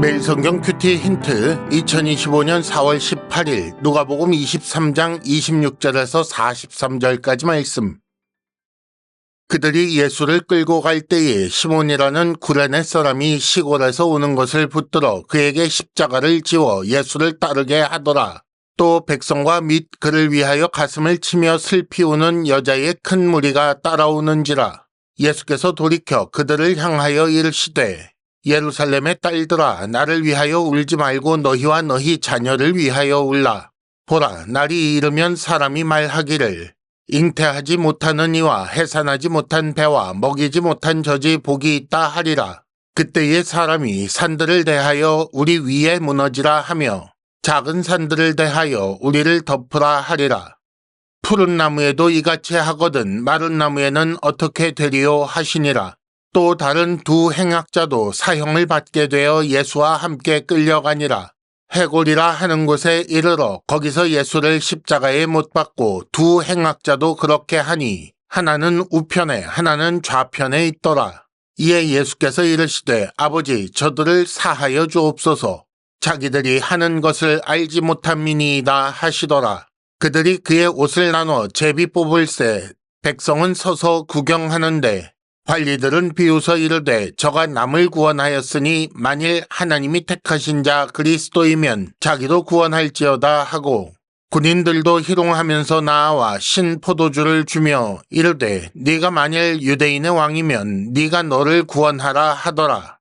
매일 성경 큐티 힌트 2025년 4월 18일 누가복음 23장 26절에서 43절까지 말씀. 그들이 예수를 끌고 갈 때에 시몬이라는 구레네 사람이 시골에서 오는 것을 붙들어 그에게 십자가를 지워 예수를 따르게 하더라. 또 백성과 및 그를 위하여 가슴을 치며 슬피 우는 여자의 큰 무리가 따라오는지라. 예수께서 돌이켜 그들을 향하여 이르시되 예루살렘의 딸들아, 나를 위하여 울지 말고 너희와 너희 자녀를 위하여 울라. 보라, 날이 이르면 사람이 말하기를 잉태하지 못하는 이와 해산하지 못한 배와 먹이지 못한 젖이 복이 있다 하리라. 그때에 사람이 산들을 대하여 우리 위에 무너지라 하며 작은 산들을 대하여 우리를 덮으라 하리라. 푸른 나무에도 이같이 하거든 마른 나무에는 어떻게 되리요 하시니라. 또 다른 두 행악자도 사형을 받게 되어 예수와 함께 끌려가니라. 해골이라 하는 곳에 이르러 거기서 예수를 십자가에 못 박고 두 행악자도 그렇게 하니 하나는 우편에 하나는 좌편에 있더라. 이에 예수께서 이르시되 아버지 저들을 사하여 주옵소서. 자기들이 하는 것을 알지 못함이니이다 하시더라. 그들이 그의 옷을 나눠 제비 뽑을새 백성은 서서 구경하는데 관리들은 비웃어 이르되 저가 남을 구원하였으니 만일 하나님이 택하신 자 그리스도이면 자기도 구원할지어다 하고 군인들도 희롱하면서 나아와 신 포도주를 주며 이르되 네가 만일 유대인의 왕이면 네가 너를 구원하라 하더라.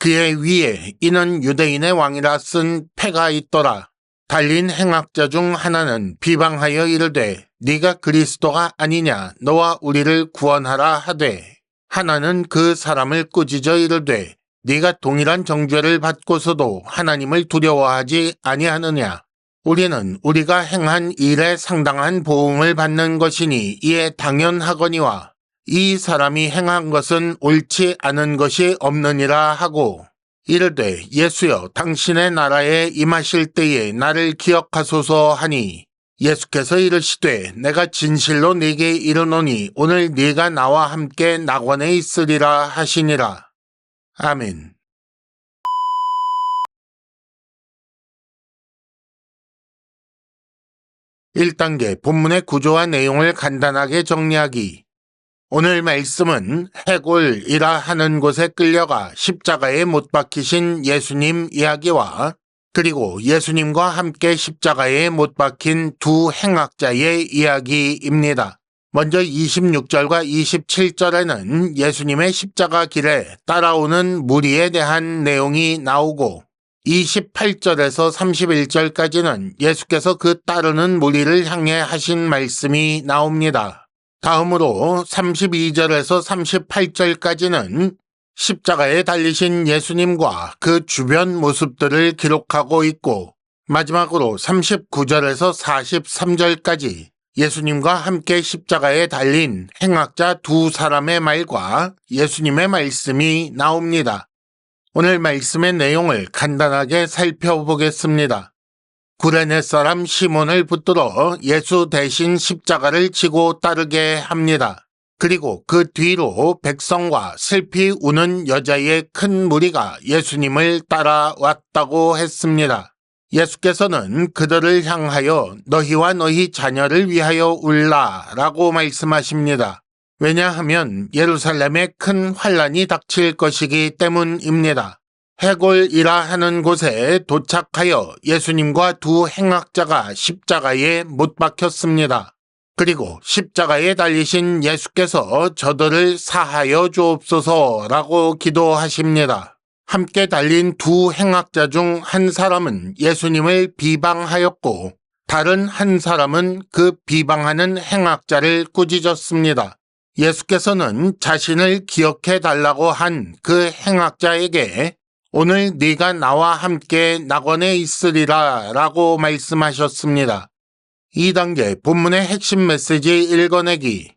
그의 위에 이는 유대인의 왕이라 쓴 패가 있더라. 달린 행악자 중 하나는 비방하여 이르되 네가 그리스도가 아니냐 너와 우리를 구원하라 하되 하나는 그 사람을 꾸짖어 이르되 네가 동일한 정죄를 받고서도 하나님을 두려워하지 아니하느냐. 우리는 우리가 행한 일에 상당한 보응을 받는 것이니 이에 당연하거니와 이 사람이 행한 것은 옳지 않은 것이 없느니라 하고 이르되 예수여 당신의 나라에 임하실 때에 나를 기억하소서 하니 예수께서 이르시되 내가 진실로 네게 이르노니 오늘 네가 나와 함께 낙원에 있으리라 하시니라. 아멘. (1단계) 본문의 구조와 내용을 간단하게 정리하기. 오늘 말씀은 해골이라 하는 곳에 끌려가 십자가에 못 박히신 예수님 이야기와 그리고 예수님과 함께 십자가에 못 박힌 두 행악자의 이야기입니다. 먼저 26절과 27절에는 예수님의 십자가 길에 따라오는 무리에 대한 내용이 나오고 28절에서 31절까지는 예수께서 그 따르는 무리를 향해 하신 말씀이 나옵니다. 다음으로 32절에서 38절까지는 십자가에 달리신 예수님과 그 주변 모습들을 기록하고 있고 마지막으로 39절에서 43절까지 예수님과 함께 십자가에 달린 행악자 두 사람의 말과 예수님의 말씀이 나옵니다. 오늘 말씀의 내용을 간단하게 살펴보겠습니다. 구레네 사람 시몬을 붙들어 예수 대신 십자가를 지고 따르게 합니다. 그리고 그 뒤로 백성과 슬피 우는 여자의 큰 무리가 예수님을 따라왔다고 했습니다. 예수께서는 그들을 향하여 너희와 너희 자녀를 위하여 울라 라고 말씀하십니다. 왜냐하면 예루살렘에 큰 환란이 닥칠 것이기 때문입니다. 해골이라 하는 곳에 도착하여 예수님과 두 행악자가 십자가에 못 박혔습니다. 그리고 십자가에 달리신 예수께서 저들을 사하여 주옵소서라고 기도하십니다. 함께 달린 두 행악자 중 한 사람은 예수님을 비방하였고 다른 한 사람은 그 비방하는 행악자를 꾸짖었습니다. 예수께서는 자신을 기억해 달라고 한 그 행악자에게 오늘 네가 나와 함께 낙원에 있으리라 라고 말씀하셨습니다. 2단계 본문의 핵심 메시지 읽어내기.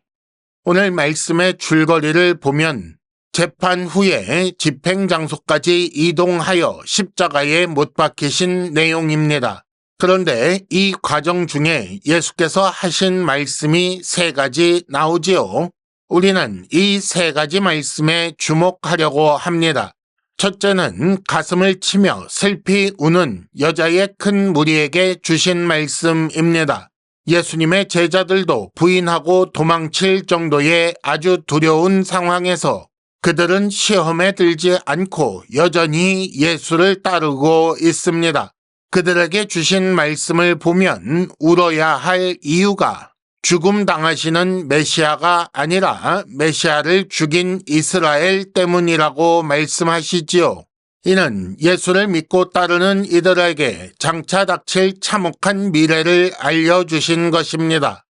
오늘 말씀의 줄거리를 보면 재판 후에 집행 장소까지 이동하여 십자가에 못 박히신 내용입니다. 그런데 이 과정 중에 예수께서 하신 말씀이 세 가지 나오지요. 우리는 이 세 가지 말씀에 주목하려고 합니다. 첫째는 가슴을 치며 슬피 우는 여자의 큰 무리에게 주신 말씀입니다. 예수님의 제자들도 부인하고 도망칠 정도의 아주 두려운 상황에서 그들은 시험에 들지 않고 여전히 예수를 따르고 있습니다. 그들에게 주신 말씀을 보면 울어야 할 이유가 죽음 당하시는 메시아가 아니라 메시아를 죽인 이스라엘 때문이라고 말씀하시지요. 이는 예수를 믿고 따르는 이들에게 장차 닥칠 참혹한 미래를 알려주신 것입니다.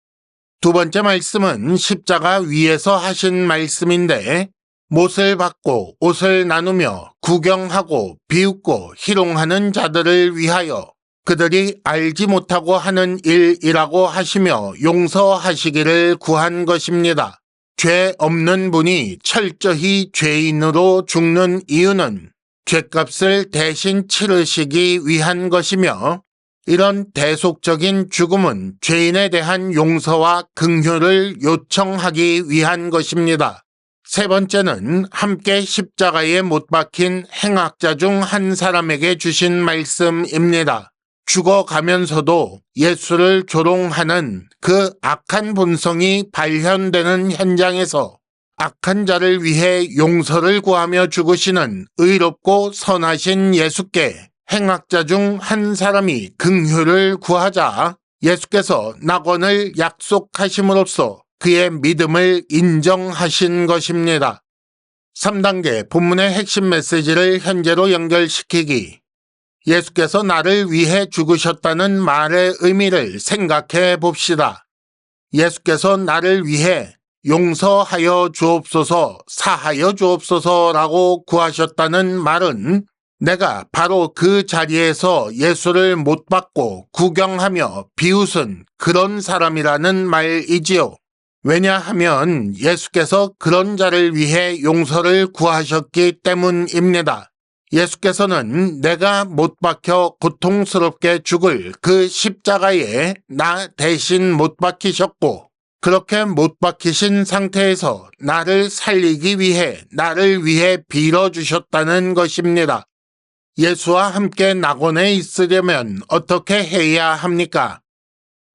두 번째 말씀은 십자가 위에서 하신 말씀인데 못을 받고 옷을 나누며 구경하고 비웃고 희롱하는 자들을 위하여 그들이 알지 못하고 하는 일이라고 하시며 용서하시기를 구한 것입니다. 죄 없는 분이 철저히 죄인으로 죽는 이유는 죄값을 대신 치르시기 위한 것이며 이런 대속적인 죽음은 죄인에 대한 용서와 긍휼을 요청하기 위한 것입니다. 세 번째는 함께 십자가에 못 박힌 행악자 중 한 사람에게 주신 말씀입니다. 죽어가면서도 예수를 조롱하는 그 악한 본성이 발현되는 현장에서 악한 자를 위해 용서를 구하며 죽으시는 의롭고 선하신 예수께 행악자 중 한 사람이 긍휼을 구하자 예수께서 낙원을 약속하심으로써 그의 믿음을 인정하신 것입니다. 3단계 본문의 핵심 메시지를 현재로 연결시키기. 예수께서 나를 위해 죽으셨다는 말의 의미를 생각해 봅시다. 예수께서 나를 위해 용서하여 주옵소서, 사하여 주옵소서라고 구하셨다는 말은 내가 바로 그 자리에서 예수를 못 받고 구경하며 비웃은 그런 사람이라는 말이지요. 왜냐하면 예수께서 그런 자를 위해 용서를 구하셨기 때문입니다. 예수께서는 내가 못 박혀 고통스럽게 죽을 그 십자가에 나 대신 못 박히셨고 그렇게 못 박히신 상태에서 나를 살리기 위해 나를 위해 빌어주셨다는 것입니다. 예수와 함께 낙원에 있으려면 어떻게 해야 합니까?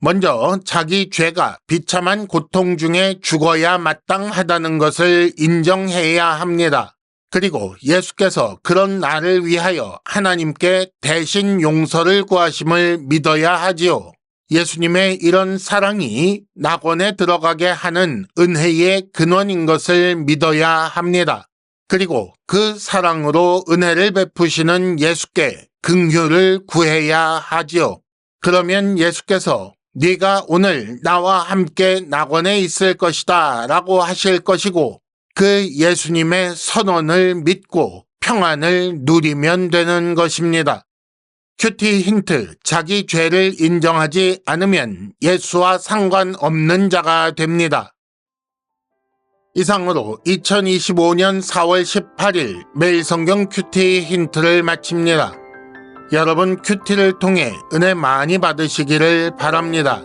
먼저 자기 죄가 비참한 고통 중에 죽어야 마땅하다는 것을 인정해야 합니다. 그리고 예수께서 그런 나를 위하여 하나님께 대신 용서를 구하심을 믿어야 하지요. 예수님의 이런 사랑이 낙원에 들어가게 하는 은혜의 근원인 것을 믿어야 합니다. 그리고 그 사랑으로 은혜를 베푸시는 예수께 긍휼을 구해야 하지요. 그러면 예수께서 네가 오늘 나와 함께 낙원에 있을 것이다 라고 하실 것이고 그 예수님의 선언을 믿고 평안을 누리면 되는 것입니다. 큐티 힌트, 자기 죄를 인정하지 않으면 예수와 상관없는 자가 됩니다. 이상으로 2025년 4월 18일 매일 성경 큐티 힌트를 마칩니다. 여러분 큐티를 통해 은혜 많이 받으시기를 바랍니다.